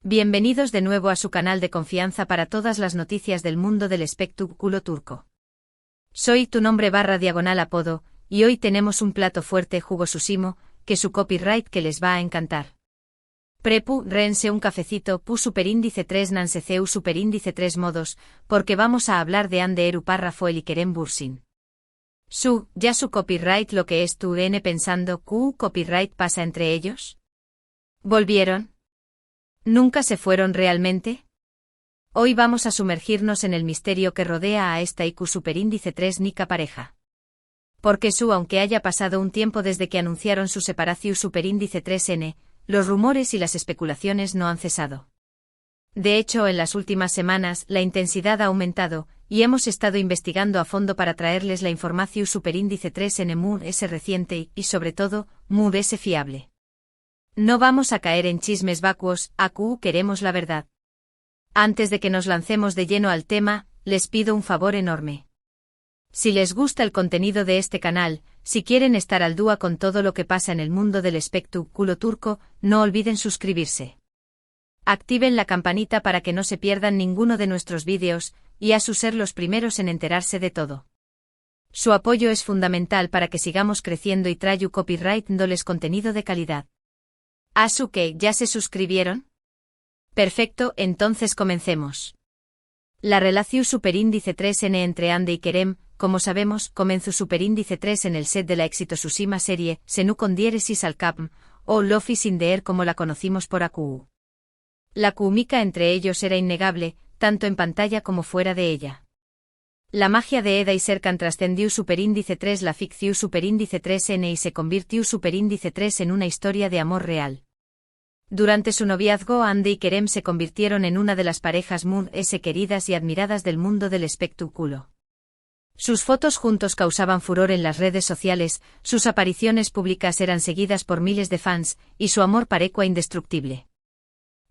Bienvenidos de nuevo a su canal de confianza para todas las noticias del mundo del espectáculo turco. Soy tu nombre / apodo, y hoy tenemos un plato fuerte jugosísimo, que su copyright que les va a encantar. Prepu, rense un cafecito, pu superíndice 3 nanseceu superíndice 3 modos, porque vamos a hablar de Ande Eru párrafo el Ikerem Bursin. Ya su copyright lo que es tu n pensando copyright pasa entre ellos. ¿Volvieron? ¿Nunca se fueron realmente? Hoy vamos a sumergirnos en el misterio que rodea a esta IQ superíndice 3 nica pareja. Porque aunque haya pasado un tiempo desde que anunciaron su separación superíndice 3N, los rumores y las especulaciones no han cesado. De hecho, en las últimas semanas, la intensidad ha aumentado, y hemos estado investigando a fondo para traerles la información superíndice 3N MUR S reciente y, sobre todo, MUR S fiable. No vamos a caer en chismes vacuos, queremos la verdad. Antes de que nos lancemos de lleno al tema, les pido un favor enorme. Si les gusta el contenido de este canal, si quieren estar al día con todo lo que pasa en el mundo del espectáculo turco, no olviden suscribirse. Activen la campanita para que no se pierdan ninguno de nuestros vídeos, y a ser los primeros en enterarse de todo. Su apoyo es fundamental para que sigamos creciendo y traigo copyright dándoles contenido de calidad. ¿Que ya se suscribieron? Perfecto, entonces comencemos. La relación superíndice 3N entre Ande y Kerem, como sabemos, comenzó superíndice 3 en el set de la exitosísima serie Senu con diéresis al Capm, o Love is in the air como la conocimos por AQ. La química entre ellos era innegable, tanto en pantalla como fuera de ella. La magia de Eda y Serkan trascendió superíndice 3 la ficción superíndice 3N y se convirtió superíndice 3 en una historia de amor real. Durante su noviazgo, Ande y Kerem se convirtieron en una de las parejas MUR S queridas y admiradas del mundo del espectáculo. Sus fotos juntos causaban furor en las redes sociales, sus apariciones públicas eran seguidas por miles de fans, y su amor parecía indestructible.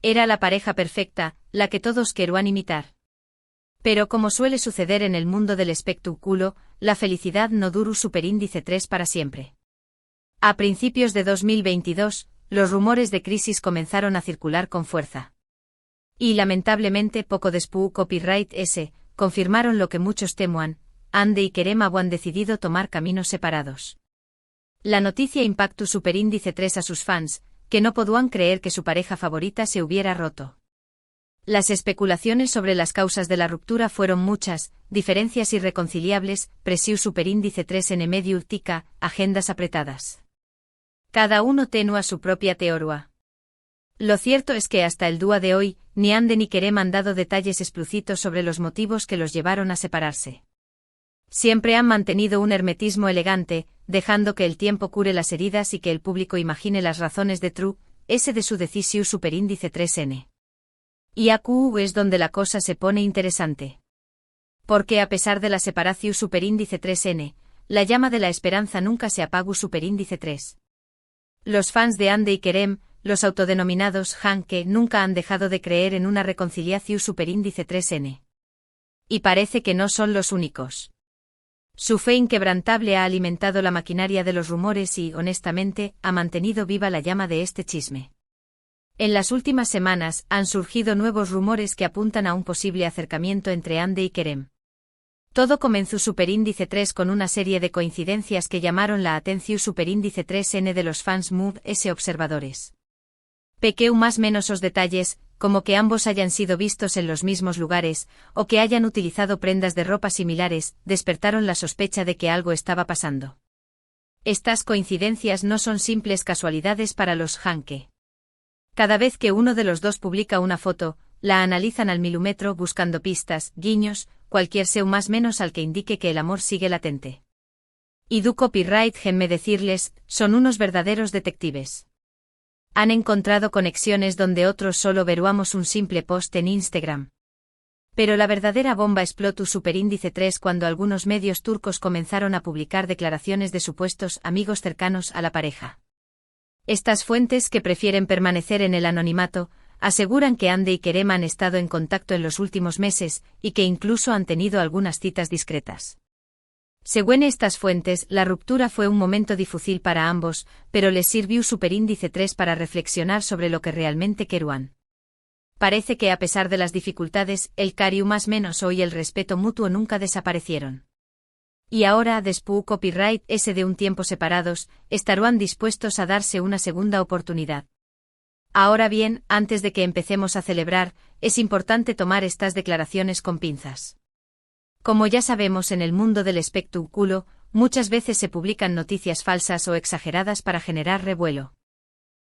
Era la pareja perfecta, la que todos querían imitar. Pero como suele suceder en el mundo del espectáculo, la felicidad no duró superíndice 3 para siempre. A principios de 2022, los rumores de crisis comenzaron a circular con fuerza. Y lamentablemente poco después copyright S, confirmaron lo que muchos temuan, Ande y Kerem habían decidido tomar caminos separados. La noticia impactó superíndice 3 a sus fans, que no podían creer que su pareja favorita se hubiera roto. Las especulaciones sobre las causas de la ruptura fueron muchas, diferencias irreconciliables, presión superíndice 3 en medio urtica, agendas apretadas. Cada uno tenía su propia teoría. Lo cierto es que hasta el día de hoy, ni Ande ni Kerem han dado detalles explícitos sobre los motivos que los llevaron a separarse. Siempre han mantenido un hermetismo elegante, dejando que el tiempo cure las heridas y que el público imagine las razones de de su decisión superíndice 3N. Y AQ es donde la cosa se pone interesante. Porque a pesar de la separación superíndice 3N, la llama de la esperanza nunca se apagó superíndice 3. Los fans de Ande y Kerem, los autodenominados Hanke, nunca han dejado de creer en una reconciliación superíndice 3N. Y parece que no son los únicos. Su fe inquebrantable ha alimentado la maquinaria de los rumores y, honestamente, ha mantenido viva la llama de este chisme. En las últimas semanas, han surgido nuevos rumores que apuntan a un posible acercamiento entre Ande y Kerem. Todo comenzó superíndice 3 con una serie de coincidencias que llamaron la atención superíndice 3N de los fans MUR S observadores. Pequeu más menos os detalles, como que ambos hayan sido vistos en los mismos lugares, o que hayan utilizado prendas de ropa similares, despertaron la sospecha de que algo estaba pasando. Estas coincidencias no son simples casualidades para los Hanke. Cada vez que uno de los dos publica una foto, la analizan al milímetro buscando pistas, guiños, cualquier seu más menos al que indique que el amor sigue latente. Y du copyright genme decirles, son unos verdaderos detectives. Han encontrado conexiones donde otros solo veruamos un simple post en Instagram. Pero la verdadera bomba explotó superíndice 3 cuando algunos medios turcos comenzaron a publicar declaraciones de supuestos amigos cercanos a la pareja. Estas fuentes, que prefieren permanecer en el anonimato, aseguran que Ande y Kerem han estado en contacto en los últimos meses, y que incluso han tenido algunas citas discretas. Según estas fuentes, la ruptura fue un momento difícil para ambos, pero les sirvió superíndice 3 para reflexionar sobre lo que realmente querían. Parece que a pesar de las dificultades, el cariu más menos o y el respeto mutuo nunca desaparecieron. Y ahora, después copyright ese de un tiempo separados, estarán dispuestos a darse una segunda oportunidad. Ahora bien, antes de que empecemos a celebrar, es importante tomar estas declaraciones con pinzas. Como ya sabemos, en el mundo del espectáculo, muchas veces se publican noticias falsas o exageradas para generar revuelo.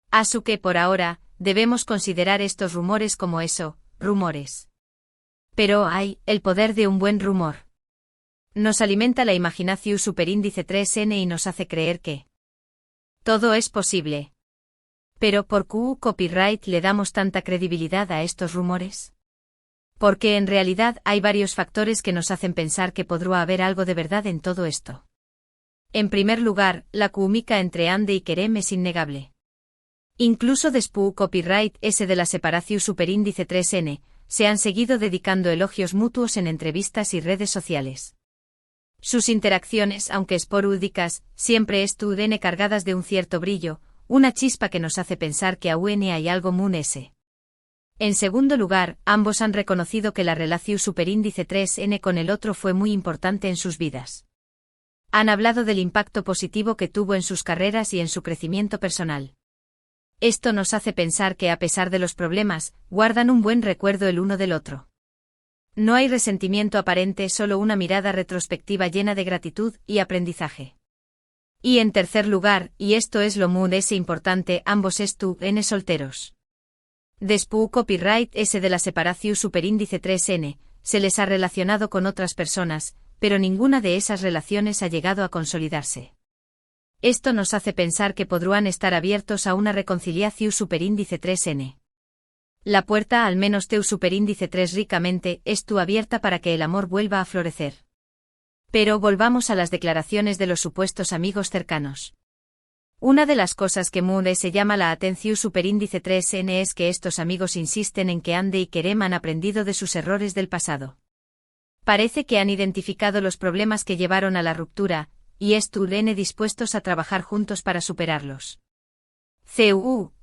Así que por ahora, debemos considerar estos rumores como eso, rumores. Pero hay, el poder de un buen rumor. Nos alimenta la imaginación superíndice 3n y nos hace creer que todo es posible. Pero ¿por qué copyright le damos tanta credibilidad a estos rumores? Porque en realidad hay varios factores que nos hacen pensar que podrá haber algo de verdad en todo esto. En primer lugar, la química entre Ande y Kerem es innegable. Incluso después copyright ese de la separación superíndice 3n, se han seguido dedicando elogios mutuos en entrevistas y redes sociales. Sus interacciones, aunque esporádicas, siempre estuvieron cargadas de un cierto brillo, una chispa que nos hace pensar que aún hay algo muy ese. En segundo lugar, ambos han reconocido que la relación superíndice 3n con el otro fue muy importante en sus vidas. Han hablado del impacto positivo que tuvo en sus carreras y en su crecimiento personal. Esto nos hace pensar que a pesar de los problemas, guardan un buen recuerdo el uno del otro. No hay resentimiento aparente, solo una mirada retrospectiva llena de gratitud y aprendizaje. Y en tercer lugar, y esto es lo muy importante, ambos estuvieron solteros. Después copyright ese de la separación superíndice 3n, se les ha relacionado con otras personas, pero ninguna de esas relaciones ha llegado a consolidarse. Esto nos hace pensar que podrán estar abiertos a una reconciliación superíndice 3n. La puerta, al menos teu superíndice 3 ricamente, es tu abierta para que el amor vuelva a florecer. Pero volvamos a las declaraciones de los supuestos amigos cercanos. Una de las cosas que Moore se llama la atención superíndice 3n es que estos amigos insisten en que Ande y Kerem han aprendido de sus errores del pasado. Parece que han identificado los problemas que llevaron a la ruptura, y estuvieron dispuestos a trabajar juntos para superarlos.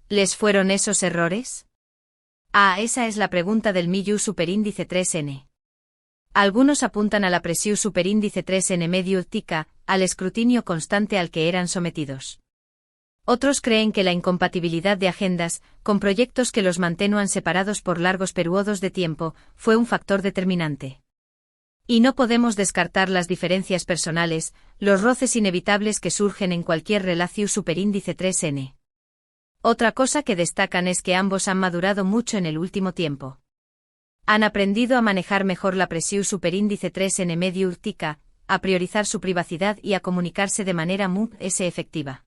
¿Les fueron esos errores? Esa es la pregunta del Miyu superíndice 3n. Algunos apuntan a la presión superíndice 3n mediática, al escrutinio constante al que eran sometidos. Otros creen que la incompatibilidad de agendas, con proyectos que los mantenían separados por largos periodos de tiempo, fue un factor determinante. Y no podemos descartar las diferencias personales, los roces inevitables que surgen en cualquier relación superíndice 3n. Otra cosa que destacan es que ambos han madurado mucho en el último tiempo. Han aprendido a manejar mejor la presión superíndice 3n mediática, a priorizar su privacidad y a comunicarse de manera muy efectiva.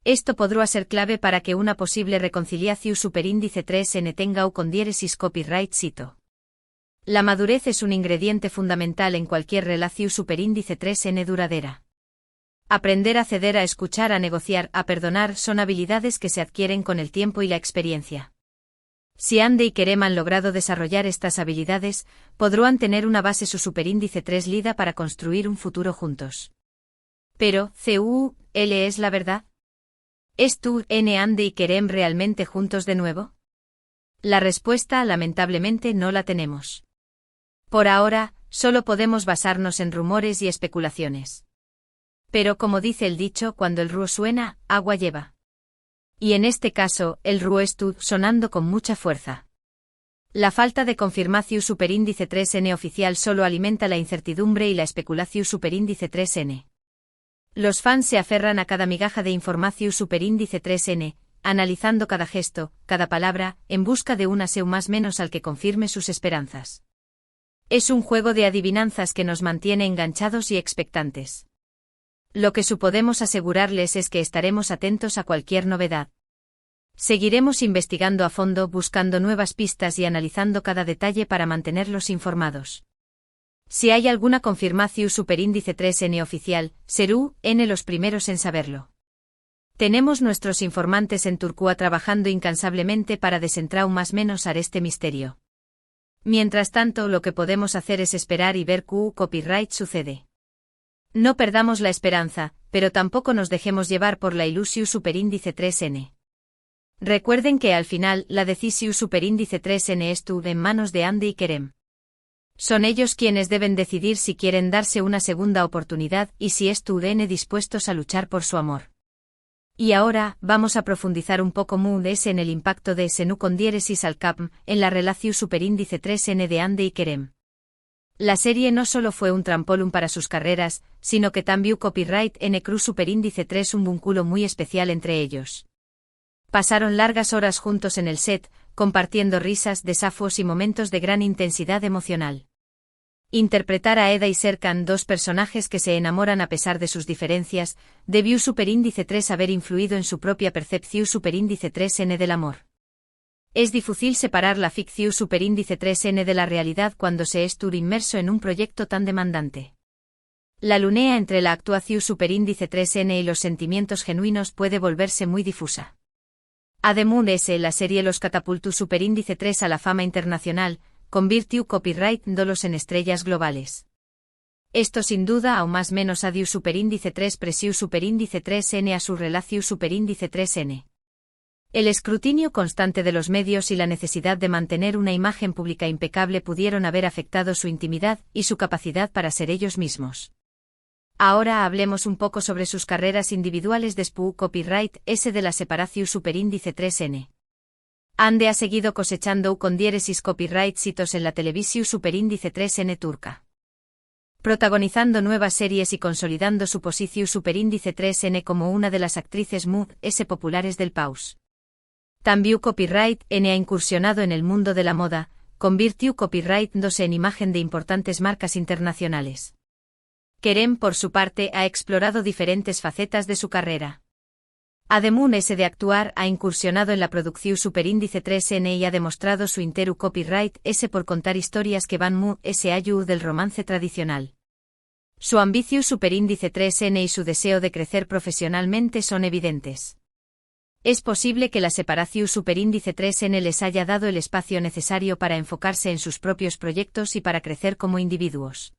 Esto podrá ser clave para que una posible reconciliación superíndice 3n tenga o con diéresis copyright cito. La madurez es un ingrediente fundamental en cualquier relación superíndice 3n duradera. Aprender a ceder, a escuchar, a negociar, a perdonar son habilidades que se adquieren con el tiempo y la experiencia. Si Ande y Kerem han logrado desarrollar estas habilidades, podrán tener una base su superíndice 3 lida para construir un futuro juntos. Pero, ¿es la verdad? ¿Es Ande y Kerem realmente juntos de nuevo? La respuesta, lamentablemente, no la tenemos. Por ahora, solo podemos basarnos en rumores y especulaciones. Pero como dice el dicho, cuando el río suena, agua lleva. Y en este caso, el río está sonando con mucha fuerza. La falta de confirmación superíndice 3n oficial solo alimenta la incertidumbre y la especulación superíndice 3n. Los fans se aferran a cada migaja de información superíndice 3n, analizando cada gesto, cada palabra, en busca de una seu más menos al que confirme sus esperanzas. Es un juego de adivinanzas que nos mantiene enganchados y expectantes. Lo que podemos asegurarles es que estaremos atentos a cualquier novedad. Seguiremos investigando a fondo, buscando nuevas pistas y analizando cada detalle para mantenerlos informados. Si hay alguna confirmación superíndice 3n oficial, serán los primeros en saberlo. Tenemos nuestros informantes en Turquía trabajando incansablemente para desentrar más menos a este misterio. Mientras tanto, lo que podemos hacer es esperar y ver qué copyright sucede. No perdamos la esperanza, pero tampoco nos dejemos llevar por la ilusión superíndice 3n. Recuerden que al final, la decisión superíndice 3N estuvo en manos de Andy y Kerem. Son ellos quienes deben decidir si quieren darse una segunda oportunidad y si estuvieron dispuestos a luchar por su amor. Y ahora, vamos a profundizar un poco más en el impacto de Senu con diéresis al cap en la relación superíndice 3N de Andy y Kerem. La serie no solo fue un trampolín para sus carreras, sino que también copyright N Cruz superíndice 3 un vínculo muy especial entre ellos. Pasaron largas horas juntos en el set, compartiendo risas, desafíos y momentos de gran intensidad emocional. Interpretar a Eda y Serkan, dos personajes que se enamoran a pesar de sus diferencias, debió superíndice 3 haber influido en su propia percepción superíndice 3N del amor. Es difícil separar la ficción superíndice 3N de la realidad cuando se está inmerso en un proyecto tan demandante. La lunea entre la actuación superíndice 3N y los sentimientos genuinos puede volverse muy difusa. Además, la serie los catapultó superíndice 3 a la fama internacional, convirtió copyright dolos en estrellas globales. Esto sin duda aún más menos adiu superíndice 3 presiu superíndice 3N a su relación superíndice 3N. El escrutinio constante de los medios y la necesidad de mantener una imagen pública impecable pudieron haber afectado su intimidad y su capacidad para ser ellos mismos. Ahora hablemos un poco sobre sus carreras individuales después copyright S de la separación superíndice 3N. Ande ha seguido cosechando con diéresis copyright hitos en la televisión superíndice 3N turca. Protagonizando nuevas series y consolidando su posición superíndice 3N como una de las actrices S populares del país. También copyright N ha incursionado en el mundo de la moda, convirtió copyright 2 en imagen de importantes marcas internacionales. Kerem, por su parte, ha explorado diferentes facetas de su carrera. Además de actuar, ha incursionado en la producción superíndice 3N y ha demostrado su entero copyright S por contar historias que van S allá del romance tradicional. Su ambición superíndice 3N y su deseo de crecer profesionalmente son evidentes. Es posible que la separación superíndice 3N les haya dado el espacio necesario para enfocarse en sus propios proyectos y para crecer como individuos.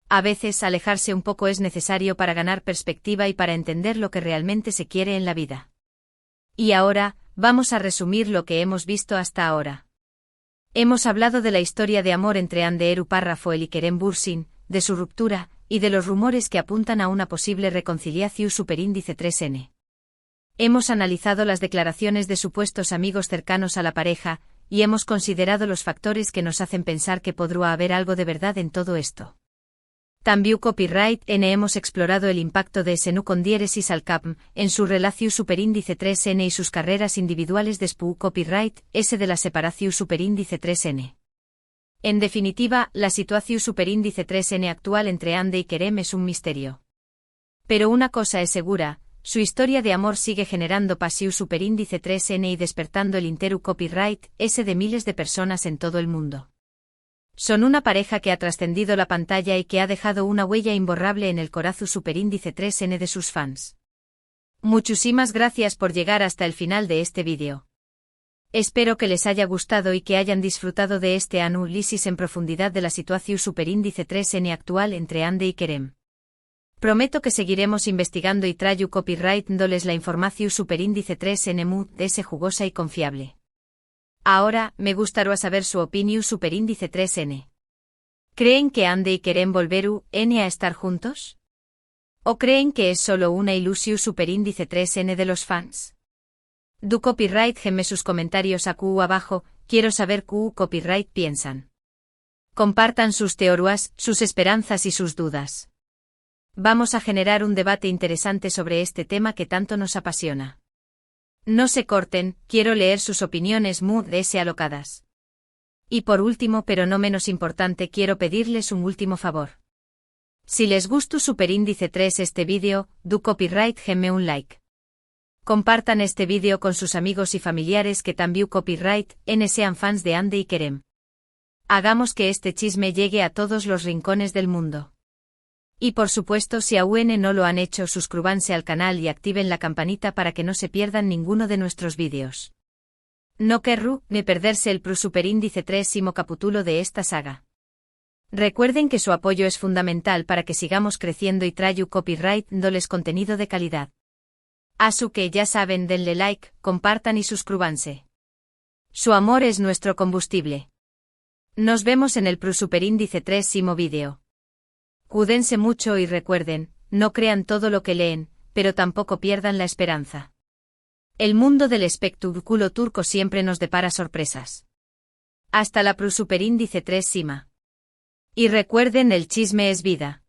A veces alejarse un poco es necesario para ganar perspectiva y para entender lo que realmente se quiere en la vida. Y ahora, vamos a resumir lo que hemos visto hasta ahora. Hemos hablado de la historia de amor entre Anderu Parrafoel y Kerem Bürsin, de su ruptura, y de los rumores que apuntan a una posible reconciliación superíndice 3N. Hemos analizado las declaraciones de supuestos amigos cercanos a la pareja, y hemos considerado los factores que nos hacen pensar que podría haber algo de verdad en todo esto. También copyright N hemos explorado el impacto de Senu con diéresis al cap en su relación superíndice 3N y sus carreras individuales después copyright S de la separación superíndice 3N. En definitiva, la situación superíndice 3N actual entre Ande y Kerem es un misterio. Pero una cosa es segura, su historia de amor sigue generando pasión superíndice 3N y despertando el entero copyright S de miles de personas en todo el mundo. Son una pareja que ha trascendido la pantalla y que ha dejado una huella imborrable en el corazón superíndice 3N de sus fans. Muchísimas gracias por llegar hasta el final de este vídeo. Espero que les haya gustado y que hayan disfrutado de este análisis en profundidad de la situación superíndice 3N actual entre Ande y Kerem. Prometo que seguiremos investigando y traigo copyright dándoles la información superíndice 3N de ese jugosa y confiable. Ahora, me gustaría saber su opinión superíndice 3N. ¿Creen que Ande y Kerem volveru N a estar juntos? ¿O creen que es solo una ilusión superíndice 3N de los fans? Du copyright gemme sus comentarios aquí abajo, quiero saber qué copyright piensan. Compartan sus teorías, sus esperanzas y sus dudas. Vamos a generar un debate interesante sobre este tema que tanto nos apasiona. No se corten, quiero leer sus opiniones S alocadas. Y por último pero no menos importante quiero pedirles un último favor. Si les gustó superíndice 3 este vídeo, du copyright gemme un like. Compartan este vídeo con sus amigos y familiares que también copyright N sean fans de Ande y Kerem. Hagamos que este chisme llegue a todos los rincones del mundo. Y por supuesto si aún no lo han hecho suscríbanse al canal y activen la campanita para que no se pierdan ninguno de nuestros vídeos. No querrú ni perderse el superíndice 3º capítulo de esta saga. Recuerden que su apoyo es fundamental para que sigamos creciendo y traigo copyright dándoles contenido de calidad. Asu que ya saben, denle like, compartan y suscríbanse. Su amor es nuestro combustible. Nos vemos en el Superindice 3º vídeo. Cuídense mucho y recuerden, no crean todo lo que leen, pero tampoco pierdan la esperanza. El mundo del espectáculo turco siempre nos depara sorpresas. Hasta la Superindice 3º. Y recuerden, el chisme es vida.